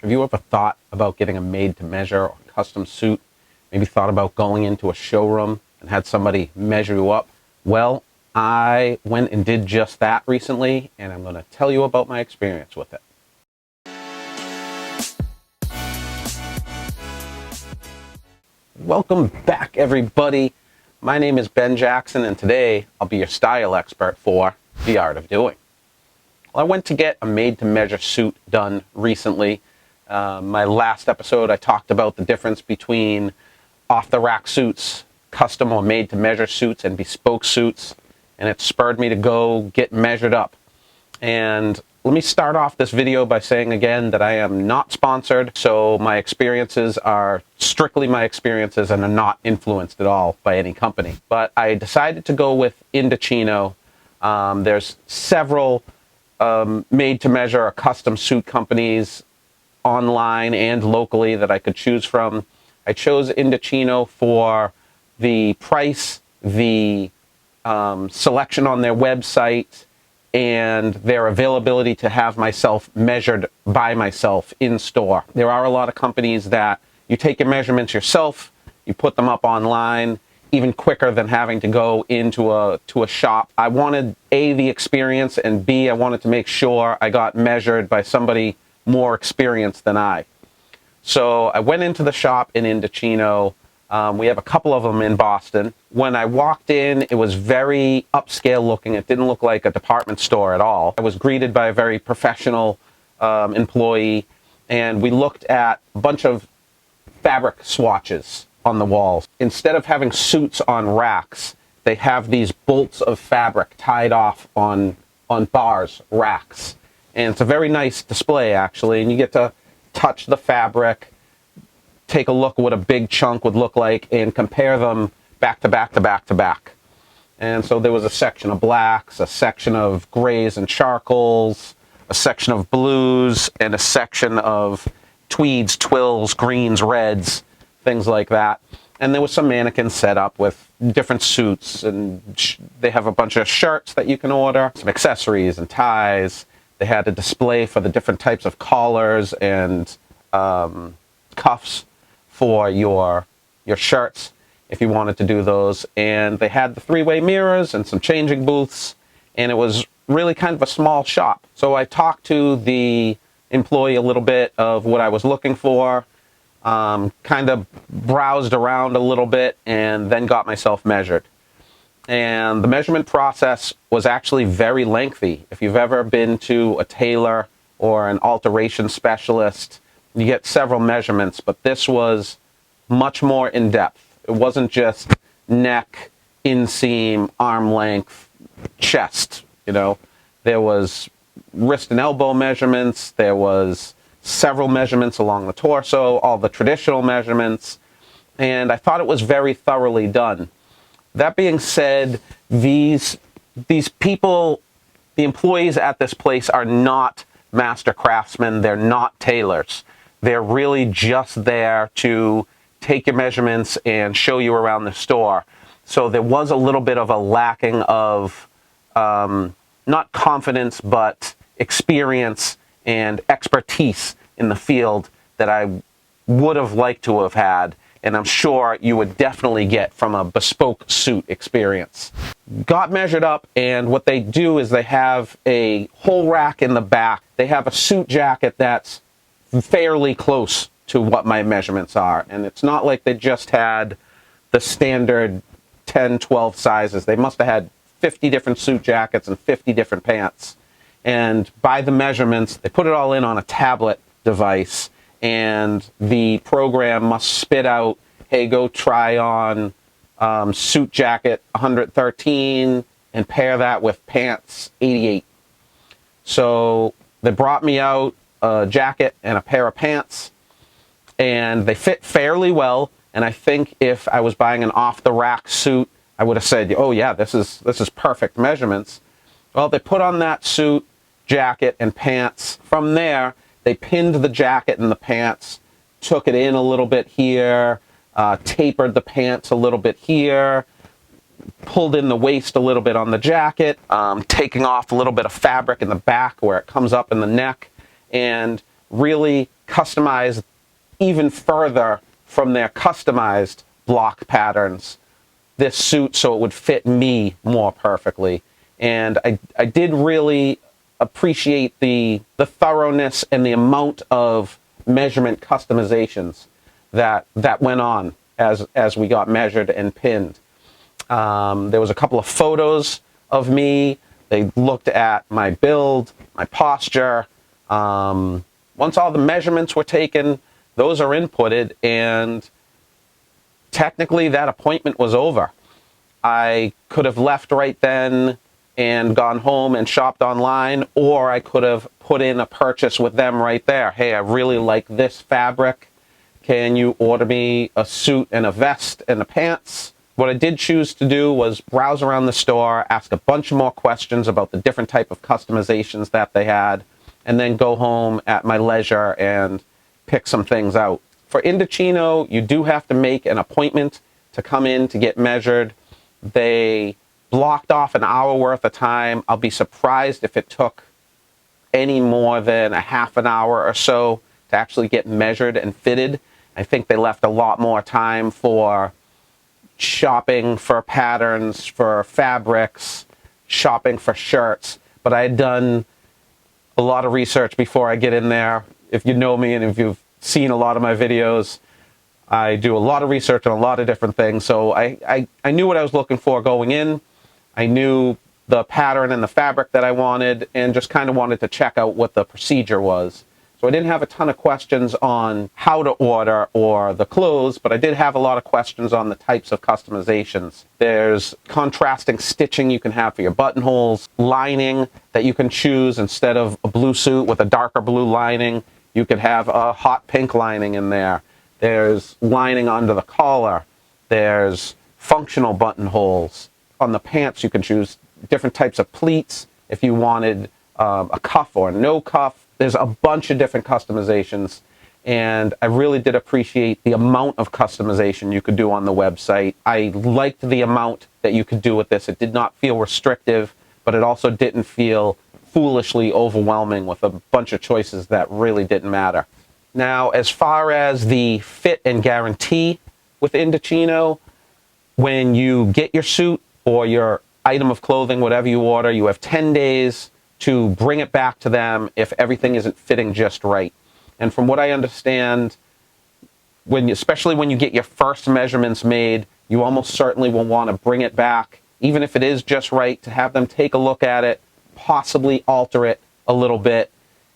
Have you ever thought about getting a made-to-measure or custom suit? Maybe thought about going into a showroom and had somebody measure you up? Well, I went and did just that recently, and I'm going to tell you about my experience with it. Welcome back, everybody. My name is Ben Jackson, and today I'll be your style expert for The Art of Doing. Well, I went to get a made-to-measure suit done recently. My last episode, I talked about the difference between off-the-rack suits, custom or made-to-measure suits, and bespoke suits, and it spurred me to go get measured up. And let me start off this video by saying again that I am not sponsored, so my experiences are strictly my experiences and are not influenced at all by any company. But I decided to go with Indochino. There's several made-to-measure or custom suit companies online and locally that I could choose from. I chose Indochino for the price, the selection on their website, and their availability to have myself measured by myself in store. There are a lot of companies that you take your measurements yourself, you put them up online, even quicker than having to go into a shop. I wanted A, the experience, and B, I wanted to make sure I got measured by somebody more experienced than I. So I went into the shop in Indochino. We have a couple of them in Boston. When I walked in, it was very upscale looking. It didn't look like a department store at all. I was greeted by a very professional employee, and we looked at a bunch of fabric swatches on the walls. Instead of having suits on racks, they have these bolts of fabric tied off on bars, racks. And it's a very nice display, actually, and you get to touch the fabric, take a look at what a big chunk would look like, and compare them back to back to back to back. And so there was a section of blacks, a section of grays and charcoals, a section of blues, and a section of tweeds, twills, greens, reds, things like that. And there was some mannequins set up with different suits, and they have a bunch of shirts that you can order, some accessories and ties. They had a display for the different types of collars and cuffs for your shirts if you wanted to do those. And they had the three-way mirrors and some changing booths, and it was really kind of a small shop. So I talked to the employee a little bit of what I was looking for, kind of browsed around a little bit, and then got myself measured. And the measurement process was actually very lengthy. If you've ever been to a tailor or an alteration specialist, you get several measurements, but this was much more in-depth. It wasn't just neck, inseam, arm length, chest, you know. There was wrist and elbow measurements, there was several measurements along the torso, all the traditional measurements, and I thought it was very thoroughly done. That being said, these people, the employees at this place, are not master craftsmen. They're not tailors. They're really just there to take your measurements and show you around the store. So there was a little bit of a lacking of not confidence, but experience and expertise in the field that I would have liked to have had, and I'm sure you would definitely get from a bespoke suit experience. Got measured up, and what they do is they have a whole rack in the back. They have a suit jacket that's fairly close to what my measurements are, and it's not like they just had the standard 10, 12 sizes. They must have had 50 different suit jackets and 50 different pants. And by the measurements, they put it all in on a tablet device, and the program must spit out, hey, go try on suit jacket 113 and pair that with pants 88. So they brought me out a jacket and a pair of pants, and they fit fairly well. And I think if I was buying an off-the-rack suit, I would have said, oh yeah, this is perfect measurements. Well, they put on that suit, jacket, and pants. From there, they pinned the jacket and the pants, took it in a little bit here, tapered the pants a little bit here, pulled in the waist a little bit on the jacket, taking off a little bit of fabric in the back where it comes up in the neck, and really customize even further from their customized block patterns this suit so it would fit me more perfectly. And I did really appreciate the thoroughness and the amount of measurement customizations that went on as we got measured and pinned. There was a couple of photos of me. They looked at my build, my posture. Once all the measurements were taken, those are inputted, and technically that appointment was over. I could have left right then and gone home and shopped online, or I could have put in a purchase with them right there. Hey, I really like this fabric. Can you order me a suit and a vest and the pants? What I did choose to do was browse around the store, ask a bunch more questions about the different type of customizations that they had, and then go home at my leisure and pick some things out. For Indochino, you do have to make an appointment to come in to get measured. They blocked off an hour worth of time. I'll be surprised if it took any more than a half an hour or so to actually get measured and fitted. I think they left a lot more time for shopping for patterns, for fabrics, shopping for shirts. But I had done a lot of research before I get in there. If you know me and if you've seen a lot of my videos, I do a lot of research on a lot of different things. So I knew what I was looking for going in. I knew the pattern and the fabric that I wanted, and just kind of wanted to check out what the procedure was. So I didn't have a ton of questions on how to order or the clothes, but I did have a lot of questions on the types of customizations. There's contrasting stitching you can have for your buttonholes, lining that you can choose. Instead of a blue suit with a darker blue lining, you could have a hot pink lining in there. There's lining under the collar. There's functional buttonholes. On the pants, you can choose different types of pleats if you wanted a cuff or no cuff. There's a bunch of different customizations, and I really did appreciate the amount of customization you could do on the website. I liked the amount that you could do with this. It did not feel restrictive, but it also didn't feel foolishly overwhelming with a bunch of choices that really didn't matter. Now, as far as the fit and guarantee with Indochino, when you get your suit or your item of clothing, whatever you order, you have 10 days to bring it back to them if everything isn't fitting just right. And from what I understand, especially when you get your first measurements made, you almost certainly will want to bring it back, even if it is just right, to have them take a look at it, possibly alter it a little bit,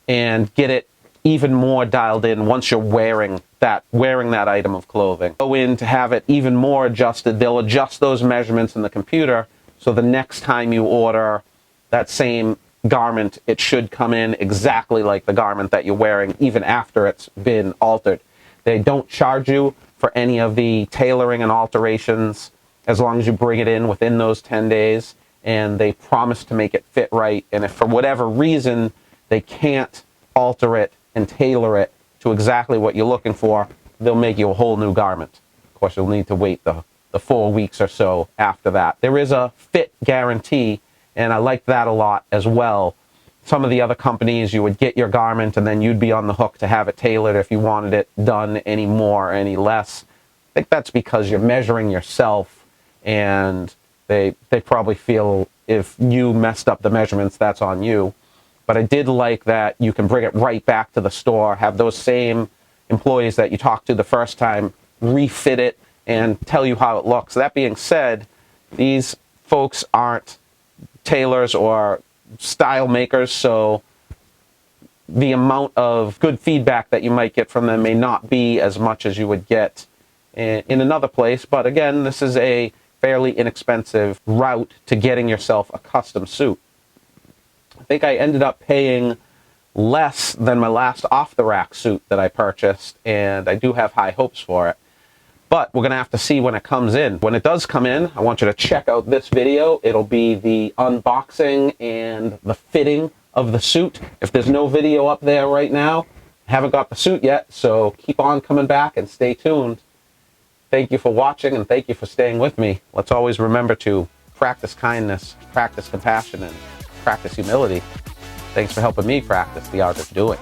and get it even more dialed in once you're wearing that item of clothing. Go in to have it even more adjusted. They'll adjust those measurements in the computer, so the next time you order that same garment, it should come in exactly like the garment that you're wearing, even after it's been altered. They don't charge you for any of the tailoring and alterations as long as you bring it in within those 10 days, and they promise to make it fit right. And if for whatever reason they can't alter it and tailor it to exactly what you're looking for, they'll make you a whole new garment. Of course, you'll need to wait the 4 weeks or so after that. There is a fit guarantee, and I like that a lot as well. Some of the other companies, you would get your garment and then you'd be on the hook to have it tailored if you wanted it done any more or any less. I think that's because you're measuring yourself, and they probably feel if you messed up the measurements, that's on you. But I did like that you can bring it right back to the store, have those same employees that you talked to the first time refit it and tell you how it looks. That being said, these folks aren't tailors or style makers, so the amount of good feedback that you might get from them may not be as much as you would get in another place. But again, this is a fairly inexpensive route to getting yourself a custom suit. I think I ended up paying less than my last off-the-rack suit that I purchased, and I do have high hopes for it. But we're going to have to see when it comes in. When it does come in, I want you to check out this video. It'll be the unboxing and the fitting of the suit. If there's no video up there right now, I haven't got the suit yet, so keep on coming back and stay tuned. Thank you for watching, and thank you for staying with me. Let's always remember to practice kindness, practice compassion, and practice humility. Thanks for helping me practice the art of doing.